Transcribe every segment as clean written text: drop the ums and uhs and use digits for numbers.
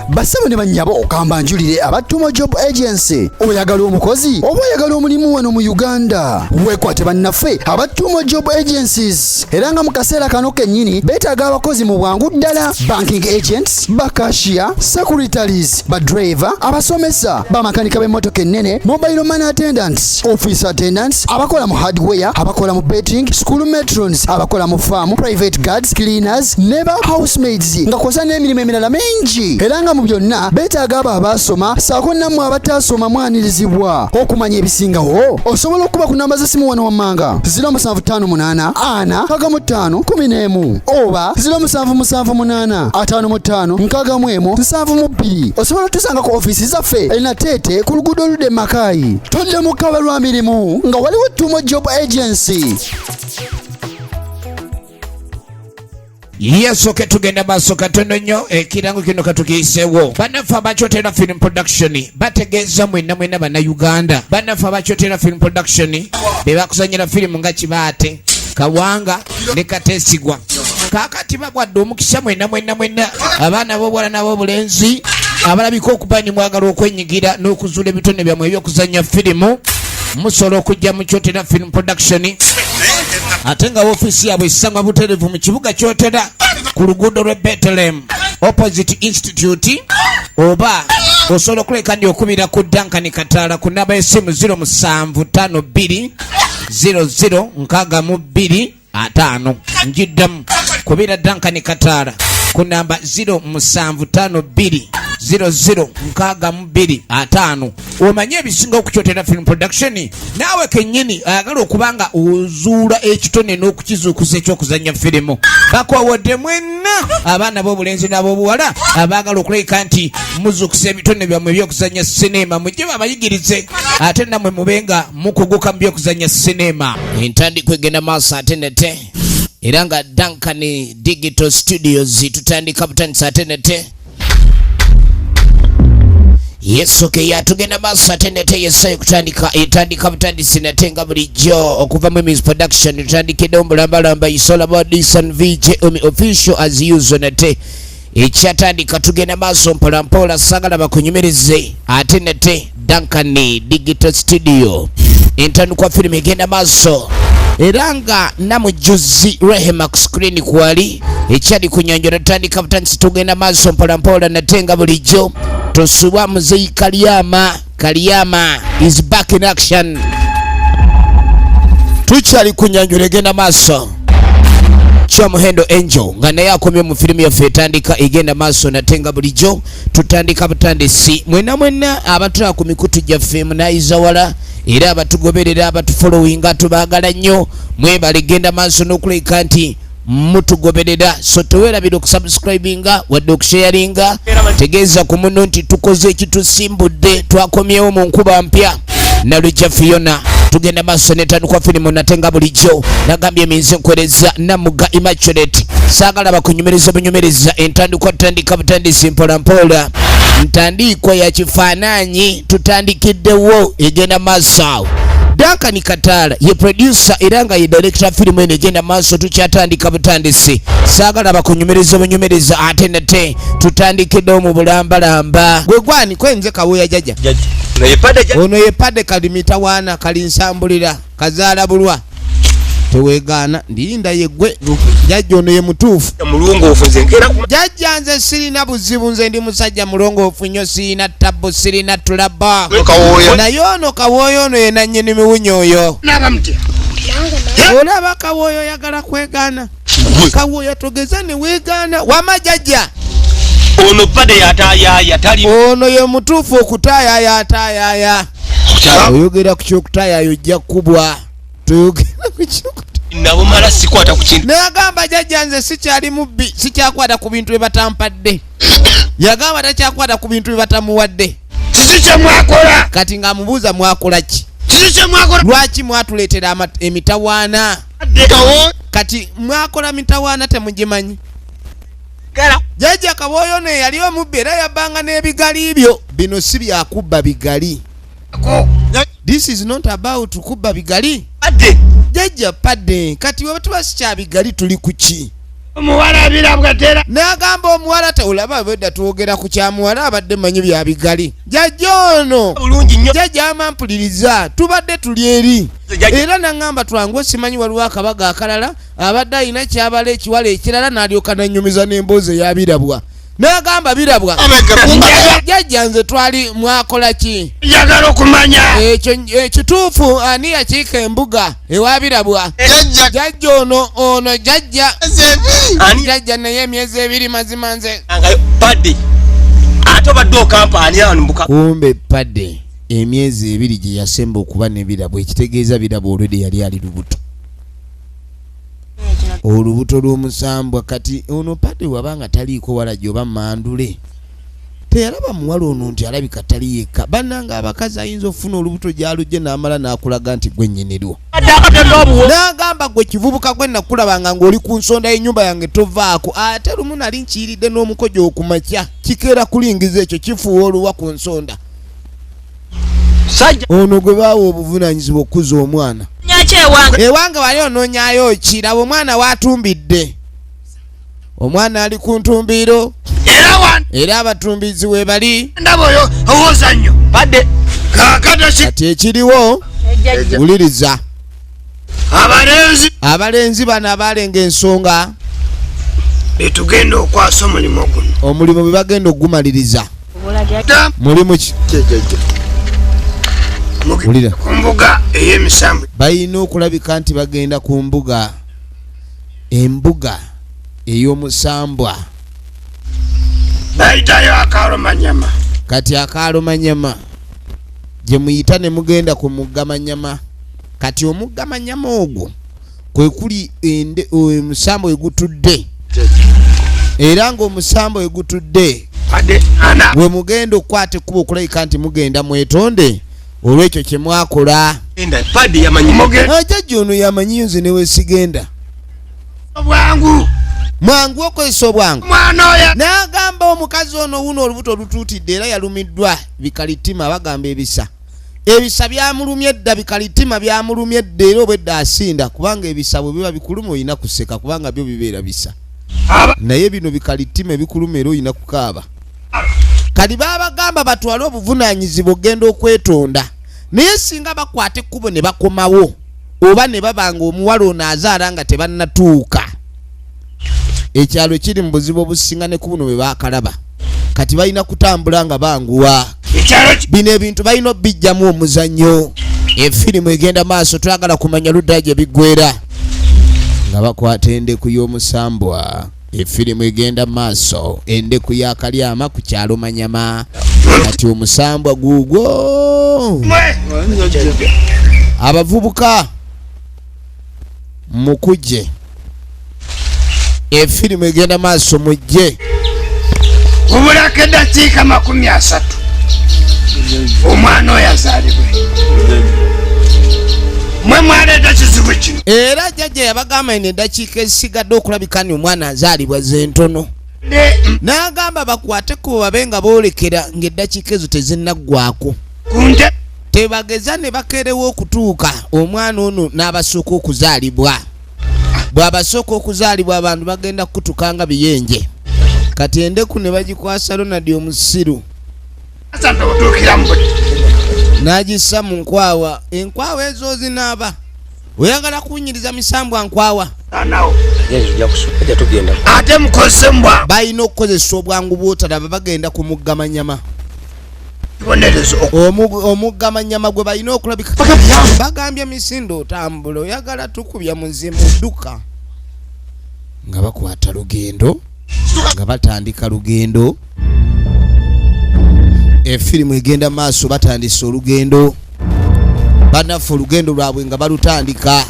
Basabo ne bannyabo kamba njulire abatuma job agency. Oyagala omukozi oba oyagala omulimu wano mu Uganda. Wekwate bannaffe abatuma job agencies. Era nga mu kaseera kano kennyini beetaaga abakozi mu bwangu ddala. Banking agents, bakashiya, secretaries, badriver, abasomesa, bamakanika b'emmotoka ennene, mobile money attendants, office attendants, abakola mu hardware, abakola mu betting, school matrons, abakola mu farm, private guards, cleaners, neighbor housemaids, nga kw'ossa n'emirimu emirala mingi. Era nga mu byonna beetaaga abo abaasoma ssaako nammwe abataasoma mwanirizibwa. Okumanya ebisingawo osobola okuba ku namba z'essimu wano wammanga 0758 4 55 oba 0778 55 61 osobola otusanga ku ofiisi zaffe erina Tete ku luguudo oludde Makayi. Todde mu kkaba lwa mirimu nga waliwo Tumo Job Agency. Yes, okay, tugenda maaso katono nnyo ekirango kino katukiyiseewo. Bannaffe abakyotera film production bategeeza mwenna bannayuganda. Bannaffe abakyotera film production be bakuzannyira firimu nga Kibaate, Kawanga ne Kateesigwa. Kaakati babwadde omukisa mwenna abaana b'obuwala n'ab'obulenzi abalabika okuba ni mwagala okwenyigira n'okuzuula ebitone byammwe ebyokuzannya firimu. Musobola okujja mu Kyotera film production ate nga ofiisi yaabwe esangwa butereevu mu kibuga Kyotera ku luguudo lw'e Bethlehem opposite institute, oba osobola okuleka ndi okubira ku Duncan Kataala ku namba y'essimu 0752 0062 njiddamu kubira Duncan Kataala ku namba 0752 0062 omanye ebisinga okukyotera film production. Naawe kennyini ayagala okubanga ozuula ekitone n'okukizuukuza ekyokuzannya firimu. Bakwawodde mwenna abaana b'obulenzi n'ab'obuwala abaagala okulabika nti muzuukusa ebitone byammwe ebyokuzannya sinema, mujje babayigirize ate nammwe mubenga mukuguka mu byokuzannya sinema. Entandikwa egenda maaso ate nete era nga Duncan Digital Studios tutandika butandisa ate nete. Yes, okay, yatugenda maaso ate nete yesayo kutandika etandika butandisi nate nga bulijjo okuva mu Miss Production tutandikidde omulambalamba Isola Bodisan VJ Omi Official as usual nate ekyatandika tugenda maaso mpolampola sagala bakunyumirize ate nate Duncan Digital Studio entandikwa firimu egenda maaso era nga namujuzi Rehema ku screen kwali ekyali kunyanjula tutandika butandisi tugenda maaso mpolampola nate nga bulijjo tosubwa Muzeyi Kaliyama is back in action. Tukyali kunyanjula egenda maaso Kyamuhendo Angel nga naye akomye mu firimu yaffe etandika egenda maaso nate nga bulijjo tutandika butandisi mwenna abatula ku mikutu gyaffe munayizawala era abatugoberera abatufollowinga tubaagala nnyo mwebale egenda maaso n'okuleka nti mutugoberera. So teweerabira okusubscribinga wadde okusharinga. Tegeeza ku muno nti tukoze ekitusimbudde twakomyewo mu nkuba mpya. Nalujja Fiona tugenda maaso n'entandikwa firimu nate nga bulijjo nagambye eminzi nkwereza Namuga Immaculate saagala bakunyumiriza bunyumiriza entandikwa tutandika butandisi mpolampola ntandikwa ya kifaananyi tutandikiddewo egenda maaso. Duncan Kataala ye producer era nga ye director firimu eno egenda maaso tukyatandika butandisi saagala bakunyumiriza bunyumiriza ate nate tutandikiddewo mu bulambalamba. Gwe gwani kwenze Kawoya jajja ono ye padde kalimita wana kalinsambulira kazaala bulwa teweegaana ndirinda yeggwe jajja ono ye mutuufu mulongoofu nze nkera jajja nze sirina buzibu nze ndi musajja mulongoofu nnyo sirina tabbo sirina tulaba naye ono Kawoya ono ye nannyini miwunyo oyo olaba Kawoya yagala kwegaana Kawoya togeza ne weegaana wama jajja ono padde yataayaya tali ono ye mutuufu okutaayaya ataayaya oyogera ku kyokutaayaya ojja kubwa toyogera ku nabumala sikwata ku kintu nagamba jajja nze sikyali mubbi sikyakwata ku bintu bye batampadde yagamba takyakwata ku bintu bye batamuwadde kiki kye mwakola kati ng'amubuuza mwakola ki kiki kye mwakola lwaki mwatuleetera emitawaana kati mwakola mitawaana temugimanyi jajja Kawoya ono yali omubbi era yabbanga n'ebigali byo bino si byakubba bigali. This is not about kubba bigali. Padde jajja padde kati waba tuba sikya bigali tuli kuki Omuwala birabwa tera. N'agamba omuwala olaba bedda twogera ku kyamuwala abadde manyi bya bigali. Jjajja ono Bulungi nnyo. jjajja amampuliriza tubadde tuli eri. Era n'angamba twangu simanyi waliwo akabaga akalala abadde alina kyabala ekiwala ekirala n'alyoka nannyumiza n'emboozi eyabirabwa. N'agamba birabwa. Jjajja nze twali mwakola ki? Njagala okumanya. Ekituufu ani yakiika embuga ewabirabwa? Jjajja ono jjajja. Jjajja naye emyezi ebiri mazima nze. Padde. Ate obadde okampaani awo mbuka. Kumbe padde emyezi ebiri gye yasemba okuba n'ebirabo ekitegeeza birabo olwedde yali ali lubuto. Olubuto lw'omusambwa kati ono padde wabanga taliiko wala gyoba mandule teyalaba muwala ono nti alabika tali yekka bannanga abakazi ayinza okufuna olubuto gyalujje n'amala n'akulaga nti gwe nnyinirwo n'agamba gwe kivubuka gwe nakulabanga ng'oli ku nsonda y'ennyumba yange tovaako ate lumu nali nkiyiridde n'omukojo okumakya kikeera kulingiza ekyo kifuuwa oluwa ku nsonda ono gwe baawa obuvunaanyizibwa okukuza omwana ewange wali onoonyayo kiraba omwana watumbidde omwana ali ku ntumbiro era abatumbizi we bali ndaboyo owoza nnyo padde kati ekiriwo wuliriza abalenzi bano abalenga ensonga betugenda okwasa omulimu guno omulimu bwe bagenda okugumaliriza mulimu ki Ulira. Ku mbuga ey'emisambo Bayina okulabika nti bagenda ku mbuga embuga ey'omusambwa bayitayo akalomanyama kati akalomanyama gye muyita ne mugenda ku muggamanyama kati omuggamanyama ogwo kwe kuli omusambo egutudde era ng'omusambo egutudde we mugenda okukwata ekkuba okulabika nti mugenda mwetonde olwekyo kye mwakola jjajja ono yamanyiyo nze neweesigenda mwangu okozesa obwangu n'agamba omukazi ono wuno olubuto olutuutidde era yalumiddwa bikalitima bagamba ebisa byamulumye edda bikalitima byamulumye edda era obwedda asinda kubanga ebisa bwe biba bikuluma olina kuseka kubanga byo bibeera bisa naye bino bikalitima ebikuluma era olina kukaaba kati babagamba batwale obuvunaanyizibwa ogenda okwetonda naye singa bakwata ekkubo ne bakomawo oba ne babanga omuwala ono azaala nga tebannatuuka ekyalo kiri mu buzibu obusinga ne ku buno bwe bakalaba kati balina kutambula nga banguwa bino ebintu balina obijjamu omuzannyo efirimu egenda maaso twagala kumanya ludda gye biggwera nga bakwata endeku y'omusambwa efirimu egenda maaso endeku y'akalyama ku kyalo manyama kati omusambwa guugwo abavubuka mukujje efirimu egenda maaso mujje obulako eddakiika 30 omwana oyo azaalibwe mwe mwaleeta kizibu kino era jjajja yabagamba eno eddakiika ezisigadde okulabika ni omwana azaalibwa zentono n'agamba bakwate kubo babe nga boolekera ng'eddakiika ezo tezinnaggwako tebageza ne bakerewo okutuuka omwana ono n'abasooka okuzaalibwa bw'abasooka okuzaalibwa abantu bagenda kukutukanga biyenje kati endeku ne bagikwasa Ronald omusiru n'agissa mu nkwawa enkwawa ezo zinaaba oyagala kunyiriza misambwa nkwawa ate mukozese mbwa balina okukozesa obwangu bw'otalaba bagenda ku muggamanyama omuggamanyama gwe balina okulabika bagambye misindo otambula oyagala tukubya muzimu dduka nga bakwata lugendo nga batandika lugendo efirimu egenda maaso batandisa olugendo bannaffe olugendo lwabwe nga balutandika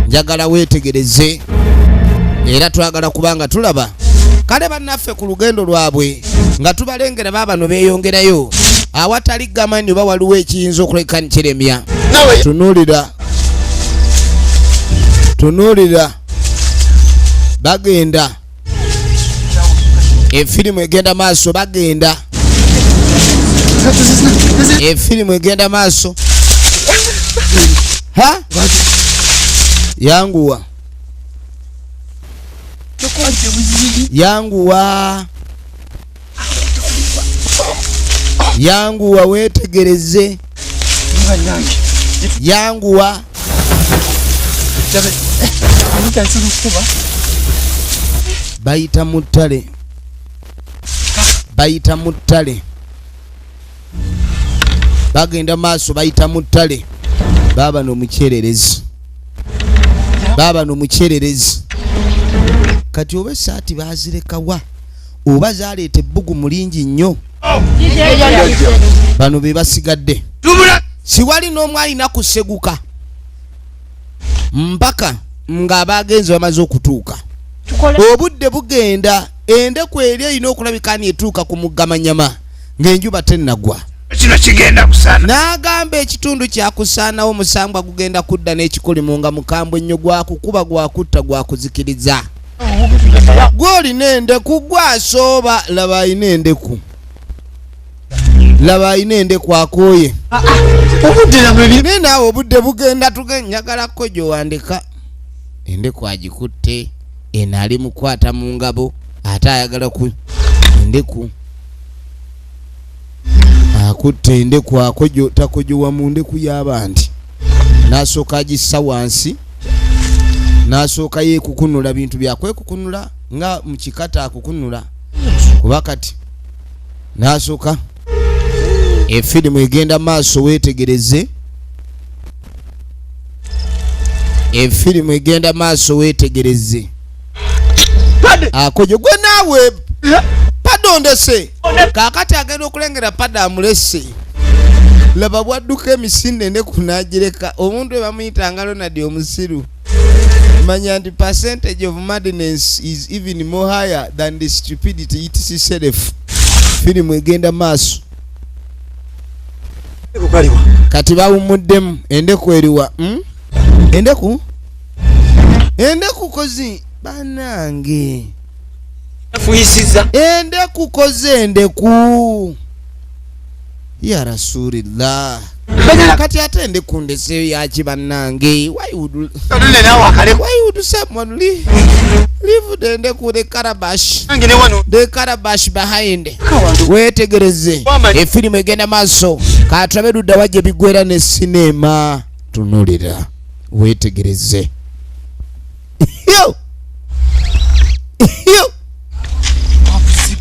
njagala weetegereze era twagala kubanga tulaba kale bannaffe ku lugendo lwabwe nga tubalengera baabano beeyongerayo awatali gamanyi oba waliwo ekiyinza okuleka nkiremya tunuulira bagenda efirimu egenda maaso bagenda efirimu egenda maaso yanguwa yanguwa wetegereze yanguwa bayita mu ttale bagenda maaso bayita mu ttale baba n'omukyererezi kati oba esaati bazirekawa oba zaleeta ebbugu mulingi nnyo bano be basigadde siwali n'omu alina kuseguka mpaka ng'abagenzi bamaze okutuuka obudde bugenda endeku eri erina okulabikani etuuka ku muggamanyama ng'enjuba tennagwa kino kigenda kusana n'agamba ekitundu kyakusaanawo omusambwa gugenda kudda n'ekikolimu nga mukambwe ennyo gwakukuba gwakutta gwakuzikiriza gw'olina endeku gwasooba laba alina endeku akooye naye naawe obudde bugenda tugenyagalako gyowandika endeku agikutte eno ali mukwata mu ngabo ate ayagala ku endeku akutte endeku akojo takojowa mu ndeku y'abandi n'asooka agissa wansi n'asooka yeekukunula bintu byakwekukunula nga mu kikata akukunula kuba kati n'asooka efirimu egenda maaso weetegereze akojo gwe naawe padondese kakati agenda okulengera pada amulese laba bwadduka emisinde ne kunagireka omuntu bamuyita Ronald omusiru manya nti percentage of madness is even more higher than the stupidity itself. Firimu egenda maaso kati bawumuddemu endeku eriwa endeku kozi banange fuyisiza endeku koze endeku ya rasulillah kati ate endeku ndese yaki banange why would someone leave the endeku the calabash behind wetegereze efirimu egenda maaso katulabe ludda wajja bigwera ne sinema tunulira wetegereze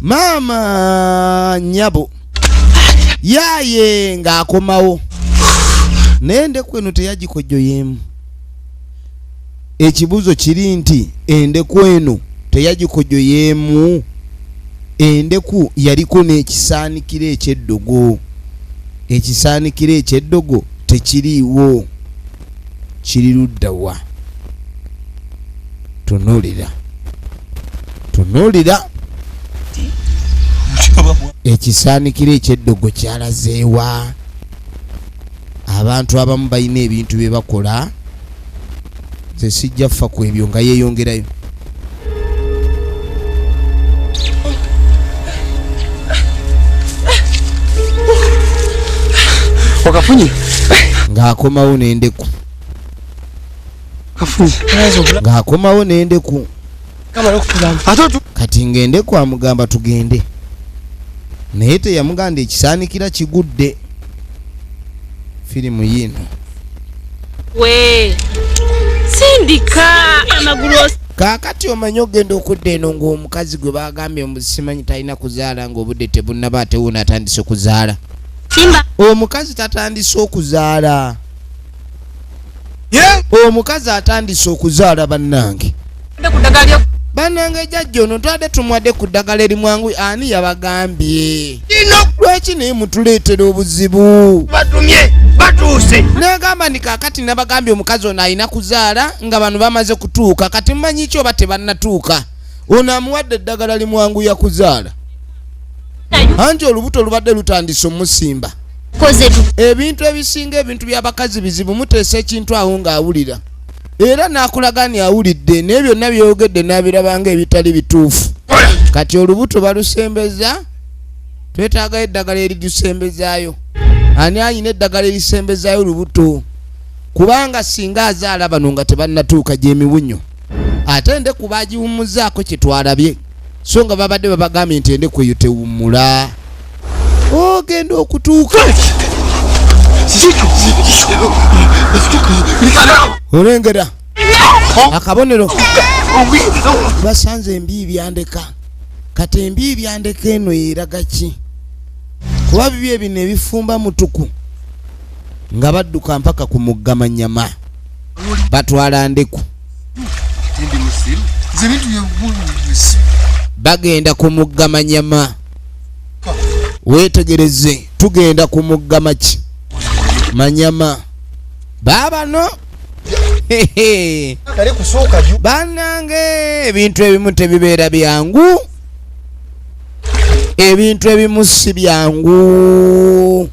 Mama nyabo yaye ng'akomawo naye endeku eno teyagikojoyemu. Ekibuzo kiri nti endeku eno teyagikojoyemu. Endeku yaliko n'ekisaanikiro eky'eddogo. Ekisaanikiro eky'eddogo tekiriiwo, kiri ludda wa? Tunuulira ekisaanikiro eky'eddogo kyalazeewa. Abantu abamu balina ebintu bye bakola, ze sijja ffa ku ebyo nga yeeyongerayo. Okafunye ng'akomawo n'endeku. Ng'akomawo n'endeku. Kati ng'endeku amugamba tugende, naye teyamugamba ekisaanikira kigudde. Firimu yino we sindika amagulu kakati omanyi ogenda okudda eno ng'omukazi gwe bagambye simanyi talina kuzaala ng'obudde tebunnaba ate wuuna atandise okuzaala. Omukazi tatandise okuzaala. Omukazi atandise okuzaala bannange. Bannange jjajja ono twadde tumwadde ku ddagala erimwangu ani yabagambye? Lwaki naye mutuleetera obuzibu? batumye batuuse Nagamba ni kakati nabagambye omukazi ono alina kuzaala nga bano bamaze kutuuka. Kati mmanyi ki oba tebannatuuka? Ono amuwadde eddagala limwangu ya kuzaala. Anti olubuto lubadde lutandise omusimba. Ebintu ebisinga ebintu by'abakazi bizibu, muteesa ekintu awo ng'awulira. Era n'akulagani awulidde naye byonna byogedde n'abirabanga ebitali bituufu. Kati olubuto balusembeza, twetaaga eddagala erilusembezaayo. Ani alina eddagala erisembezaayo olubuto? Kubanga singa azaala bano nga tebannatuuka gy'emiwunyo ate ende kubagiwummuzaako kyetwalabye so nga babadde babagambye nti ende kweyo tewummula ogenda okutuuka olengera akabonero basanze embiibi andeka kati embiibi andeka eno eraga ki kuba bibi ebino ebifumba mutuku nga badduka mpaka ku Muggamanyama batwala ndeku bagenda ku Muggamanyama wetegereze tugenda ku Muggamaki Manyama babano banange ebintu ebimu tebibeera byangu ebintu ebimu si byangu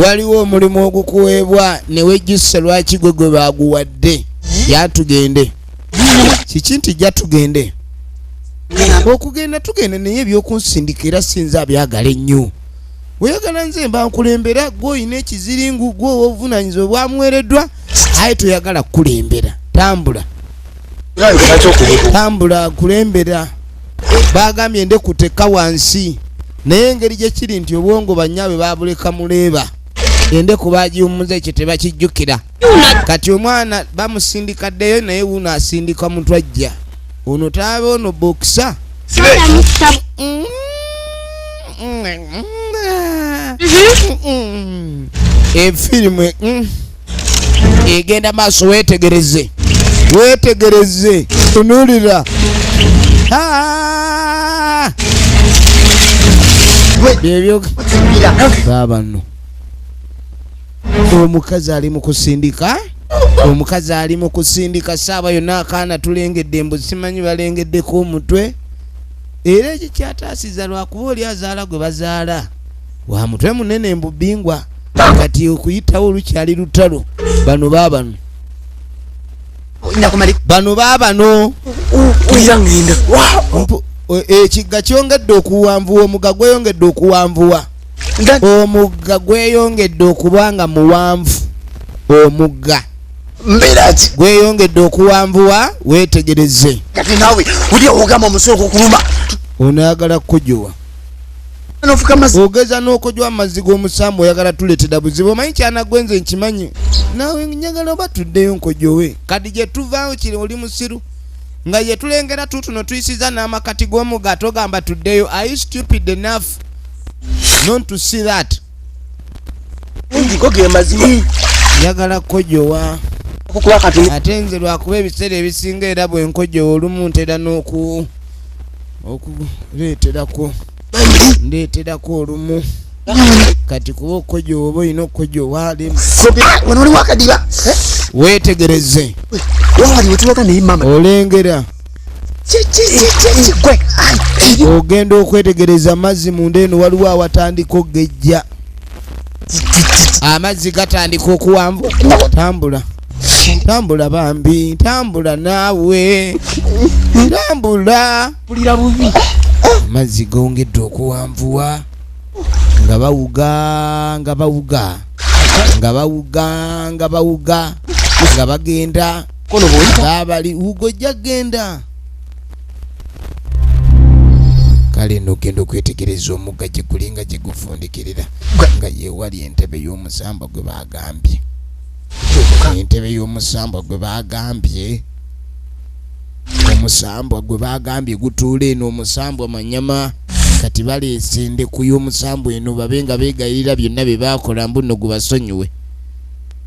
waliwo omulimu ogukuweebwa ne wejjusa lwaki gwe baguwadde yatugende kiki nti jja tugende okugenda tugende naye ebyokunsindika era sinza abyagala ennyo weyagala nze mba nkulembera gwe olina ekiziringu gwe obuvunaanyizibwa bwamuweereddwa aye toyagala kukulembera tambula kulembera bagambye nde kuteka wansi naye engeri gye kiri nti obwongo bannyaabwe babuleka muleeba ende kubagiwummuza ekyo tebakijjukira kati omwana bamusindikaddeyo naye wuno asindika mutwajja ono taabe ono bokisa efirimu egenda maaso wetegereze tunulira ebyo babano omukazi ali mu kusindika saaba yonna akaana tulengedde mbu simanyi balengeddeko omutwe era ekyo kyataasiza lwakuba oli azaala gwe bazaala wa mutwe munene embubingwa kati okuyitawo lukyali lutalo bano baabano ekigga kyongedde okuwanvuwa omugga gweyongedde okuwanvuwa omugga gweyongedde okuba nga muwanvu omugga gweyongedde okuwanvuwa wetegereze kati nawe uli ogamba omusolo kukuluma onayagala kukojowa ogeza n'okojowa amazzi g'omusambu oyagala tuleetera buzibu omanyi kyanagwenze nkimanyi nawe njagala oba tuddeyo nkojowe kati gye tuvaawo kiri oli musiru nga ye tulengera tutuno tuyisiza n'amakati g'omugga togamba tuddeyo. Are you stupid enough not to see that? Njagala kukojowa ate nze lwakuba ebiseera ebisinga era bwe nkojowa olumu ntera ndeeterako olumu kati kuba okukojowa oba olina okukojowa weetegereze olengera ogenda okwetegereza amazzi munda eno waliwo awatandika okgejja amazzi gatandika okuwanvu tambula bambi tambula naawe tambula amazzi gongedde okuwanvuwa nga bawuga nga bagenda babali ugojja genda kale nogenda okwetegereza omugga gye gulinga gye gufundikirira nga yeewali entebe y'omusamba gwe bagambye omusambwa gwe bagambye gutuula eno omusambwa Manyama kati baleese endeku y'omusambwa eno babe nga beegayirira byonna bye baakola mbu nno gubasonyiwe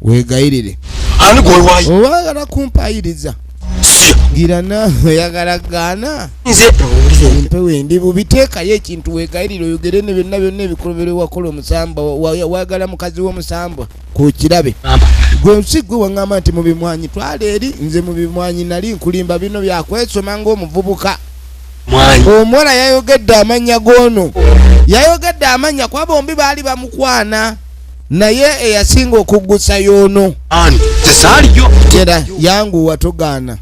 weegayirire owagala kumpayiriza gira nawe oyagala gaana empewo endi bubiteekayo ekintu weegayirire oyogere ne byonna ebikolo wakola omusambwa wagala mukazi w'omusambwa kukirabe gwe si gwe waŋŋamba nti mu bimwanyi twala eri nze mu bimwanyi nali nkulimba bino byakwesoma ng'omuvubuka omuwala yayogedde amanya goono yayogedde amanya kuba bombi baali bamukwana naye eyasinga okuggusa yoono era yanguwa togaana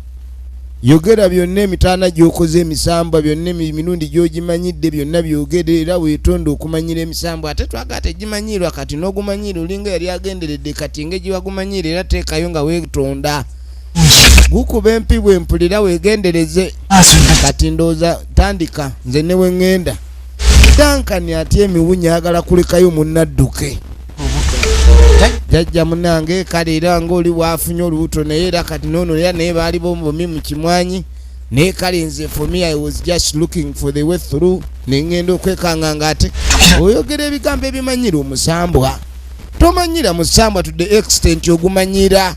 yogera byonna emitaana gy'okoze emisambwa byonna emirundi gy'ogimanyidde byonna byogere era weetonda okumanyira emisambwa ate twagala tegimanyirwa kati n'ogumanyira olinga yali agenderedde kati ng'egiwagumanyira era teekayo nga weetonda gukuba empibwa empulira wegendereze kati ndooza tandika nze ne wengenda Dankani ati emiwunya agala kulekayo munnadduke jajja munange kale era ng'oli waafunye olubuto naye era kati noono era naye baali bombomi mu kimwanyi naye kale nze for me I was just looking for the way through nengenda okwekanganga ate oyogera ebigambo ebimanyira omusambwa tomanyira musambwa to the extent ogumanyira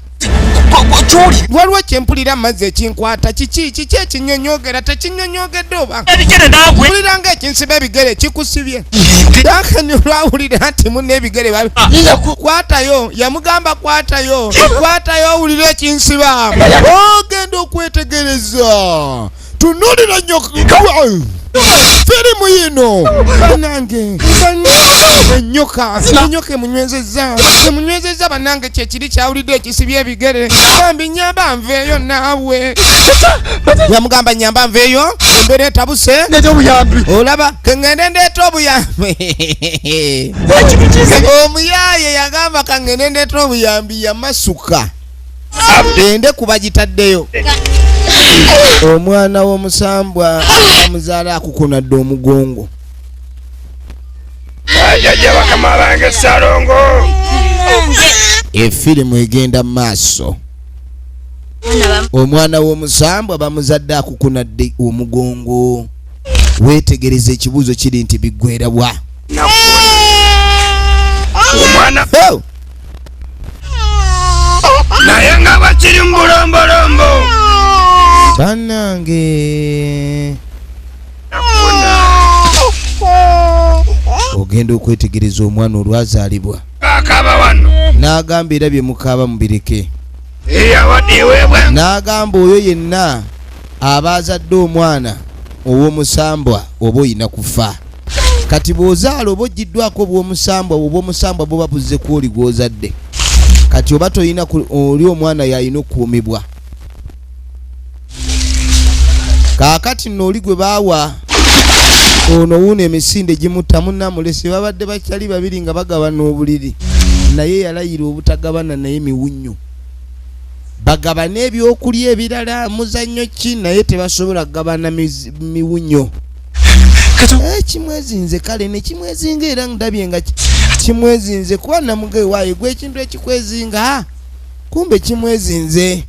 waliwo kyempulira mazzi ekinkwata kiki ekinyonyogera tekinyonyogedde oba mpulira ng'ekinsiba ebigere kikusibye Dankani olwawulira nti munne ebigere kwatayo yamugamba kwatayo owulira ekinsiba ogenda okwetegereza tunulira nnyo firimu yino banange enyoka emunywezezza banange kyekiri kyawulidde ekisibye ebigere bambi nyamba nveeyo naawe yamugamba nyamba nveeyo embeera etabuse olaba kengende ndeeta obuyambi omuyaye yagamba kangende ndeeta obuyambi yamasuka ende kubagitaddeyo omwana w'omusambwa amuzaala akukunadde omugongo ajajja bakama bange Salongo efirimu egenda maaso omwana w'omusambwa bamuzadde akukunadde omugongo weetegereza ekibuuzo kiri nti biggwera bwa omwana naye nga bakiri mbulombolombo banange ogenda okwetegereza omwana olwazaalibwa akaba wano n'agamba era bye mukaaba mubireke eyawaddiweebwa n'agamba oyo yenna aba azadde omwana ow'omusambwa oba oyina kufa kati bw'ozaala oba oggiddwako obw'omusambwa obw'omusambwa buba buzze ku oli gw'ozadde kati oba toyina oli omwana yalina okukuumibwa kaakati nno oli gwe baawa ono wuuna emisinde gimutta munnamulese babadde bakyali babiri nga bagabana obuliri naye yalayira obutagabana naye miwunyu bagabana ebyokulya ebirala muzannyo ki naye tebasobola kugabana miwunyo kimwezinze kale ne kimwezinga era ndabye nga kimwezinze kuba namuge waayo gwe ekintu ekikwezinga kumbe kimwezinze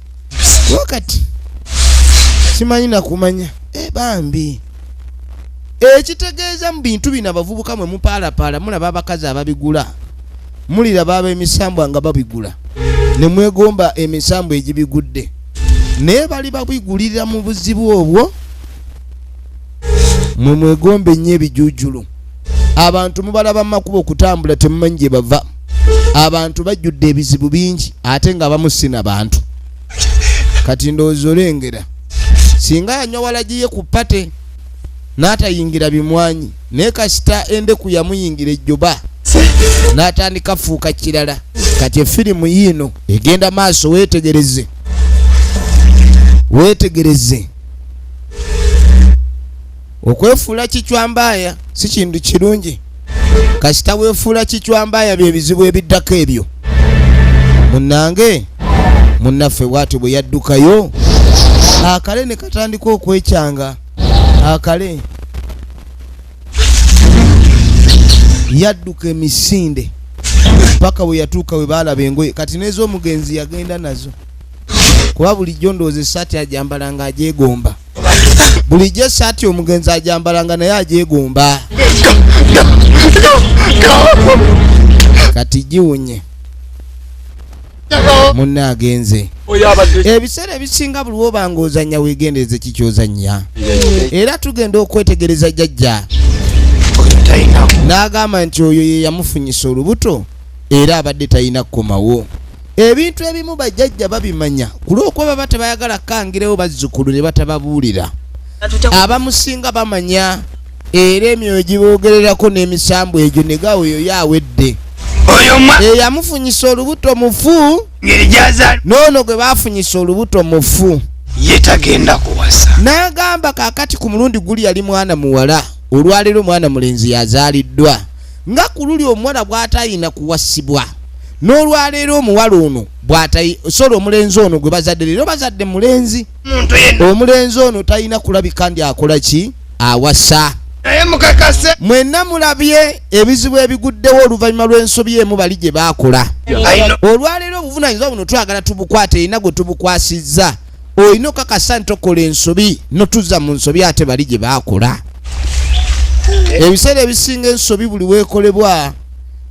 wakati simanyi nakumanya bambi ekitegeeza mu bintu bino abavubuka mwe mupaalapaala mulaba abakazi ababigula muliraba ab'emisambwa nga babigula ne mwegomba emisambwa egibigudde naye bali babigulira mu buzibu obwo mwe mwegomba ennyo ebijuujulu abantu mubalaba mu makubo okutambula temumanyi gye bava abantu bajjudde ebizibu bingi ate nga bamusina bantu kati ndowooza olengera singa yanywa walagiye ku pate n'atayingira bimwanyi naye kasita endeku yamuyingira ejjoba n'atandika fuuka kirala kati efirimu yiino egenda maaso weetegereze okwefuula kichwambaaya si kintu kirungi kasita weefuula kichwambaaya bye bizibu ebiddako ebyo munnange munnaffe bw'atyo bwe yaddukayo akale ne katandika okwekyanga akale yadduka emisinde paka bwe yatuuka we baalaba engoye kati n'ez'omugenzi yagenda nazo kuba bulijjo ndowooza essaati ajambalanga ajeegomba bulijjo essaati omugenzi ajambalanga naye ajeegomba kati giwunye munne agenze ebiseera ebisinga buli wobanga ozannya weegendereze kikyozannya era tugenda okwetegereza jjajja n'agamba nti oyo ye yamufunyisa olubuto era abadde talina kukomawo ebintu ebimu bajjajja babimanya ku lw'okuba baba tebayagala kangirewo bazzukulu ne batababuulira abamusinga bamanya era emyoyo giboogererako n'emisambu egyo ne gawe oyo yawedde eyamufunyisa olubuto mufu noono gwe baafunyisa olubuto mufu yetagenda kuwasa n'agamba kaakati ku mulundi guli yali mwana muwala olwaleero mwana mulenzi yazaaliddwa nga ku luli omuwala bw'atayina kuwasibwa n'olwaleero omuwala ono bw'atayisola omulenzi ono gwe bazadde leero bazadde mulenzi muntu yenna omulenzi ono talina kulabika ndi akola ki awasa naye mukakase mwenna mulabye ebizibu ebiguddewo oluvannyuma lw'ensobi emu bali gye baakola ayino olwaleero obuvunaanyizibwa buno twagala tubukwate erina gwe tubukwasizza olina okakasa nti okola ensobi notuzza mu nsobi ate bali gye baakola ebiseera ebisinga ensobi buli weekolebwa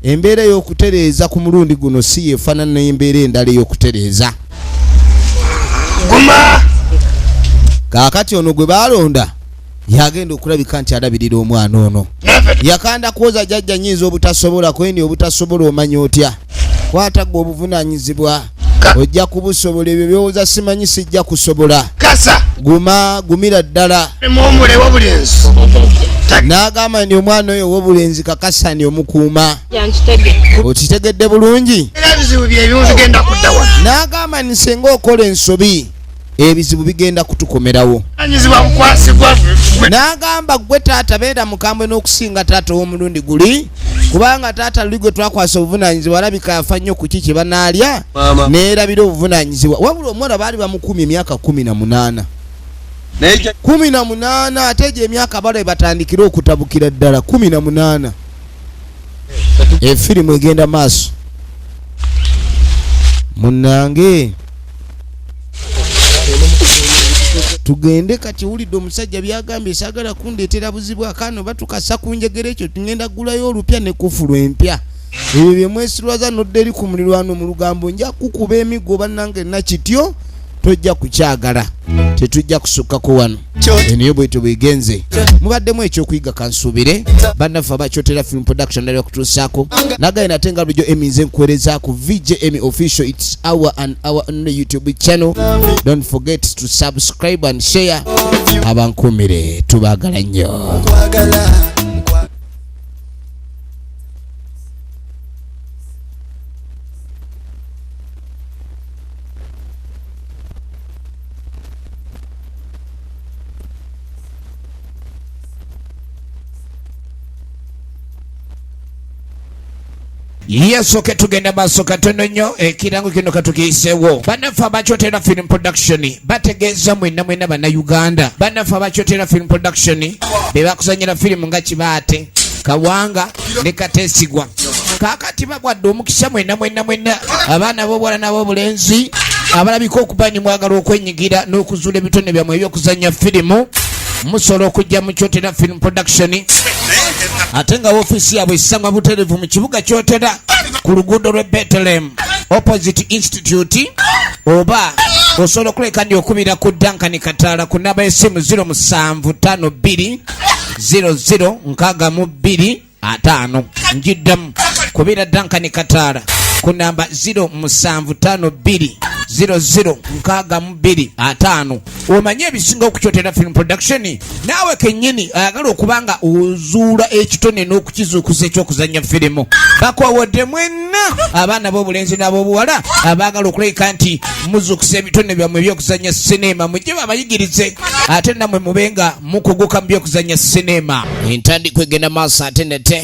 embeera y'okutereeza ku mulundi guno si yeefaanana n'embeera endala ey'okutereeza guma kaakati ono gwe baalonda yagenda okulabika nti alabirira omwana ono yakanda kwoza jjajja nyinza obutasobola kwendi obutasobola omanya otya kwata gwe obuvunaanyizibwa ojja kubusobola ebyo byowooza simanyi sijja kusobola kasa gumira ddala muwumule w'obulenzi n'agamba ndi omwana oyo ow'obulenzi kakasani omukuuma yankitege okitegedde bulungi era ebizibu byebimu bigenda kudda wano n'agamba nti singa okola ensobi ebizibu bigenda kutukomerawo anyizibwa bukwasibwa n'agamba gwe taata beera mukambwe n'okusinga taata ow'omulundi guli kubanga taata luli gwe twakwasa obuvunaanyizibwa alabika yafa nnyo ku ki kye banaalya neerabira obuvunaanyizibwa wabula omuwala baali bamukumya emyaka 18 18 ate egyo emyaka bale batandikira okutabukira ddala 18 efirimu egenda maaso munnange tugende kati wulidde omusajja byagambye saagala kundeetera buzibu akaano batukasa ku njegere ekyo tugenda gulayo olupya ne kufulu empya ebyo bye mwesirwaza nodde eri ku mulirwano mu lugambo nja kukuba emiggo bannange nakityo tojja kukyagala tetujja kusukkako wano eniyo bwetyo bwegenze mubaddemu ekyokuyiga kansuubire bannaffe abakyotera film production nali okutuusaako nagaye nate nga bulijjo eminze nkwerezaako VJM official its hour and hour on the YouTube channel. Don't forget to subscribe and share. Abankumire tubaagala nnyo. Yesoke tugenda maaso katono nnyo ekirango kino katukiyiseewo bannaffe abakyotera film production bategeeza mwenna bannayuganda bannaffe abakyotera film production be bakuzanyira firimu nga Kibaate Kawanga ne Kateesigwa kaakati bagwadde omukisa mwenna abaana b'obuwala n'ab'obulenzi abalabika okuba ni mwagala okwenyigira n'okuzuula ebitone byammwe ebyokuzanya firimu musobola okujja mu kyotera film production ate nga ofiisi yaabwe esangwa butereevu mu kibuga kyotera ku luguudo lw'e Bethlehem opposite institute oba osobola okuleka ndi okubira ku Duncan Kataala ku namba y'essimu 0752 0062 njiddamu kubira Duncan Kataala ku namba 0752 0062 omanye ebisinga okukyotera film production naawe kennyini ayagala okubanga ozuula ekitone n'okukizuukuza ekyokuzanya firimu bakwawodde mwenna abaana b'obulenzi n'ab'obuwala abaagala okulabika nti muzuukusa ebitone byammwe ebyokuzanya sinema mujje babayigirize ate nammwe mubenga mukuguka mu byokuzanya sinema entandikwa egenda maaso ate nete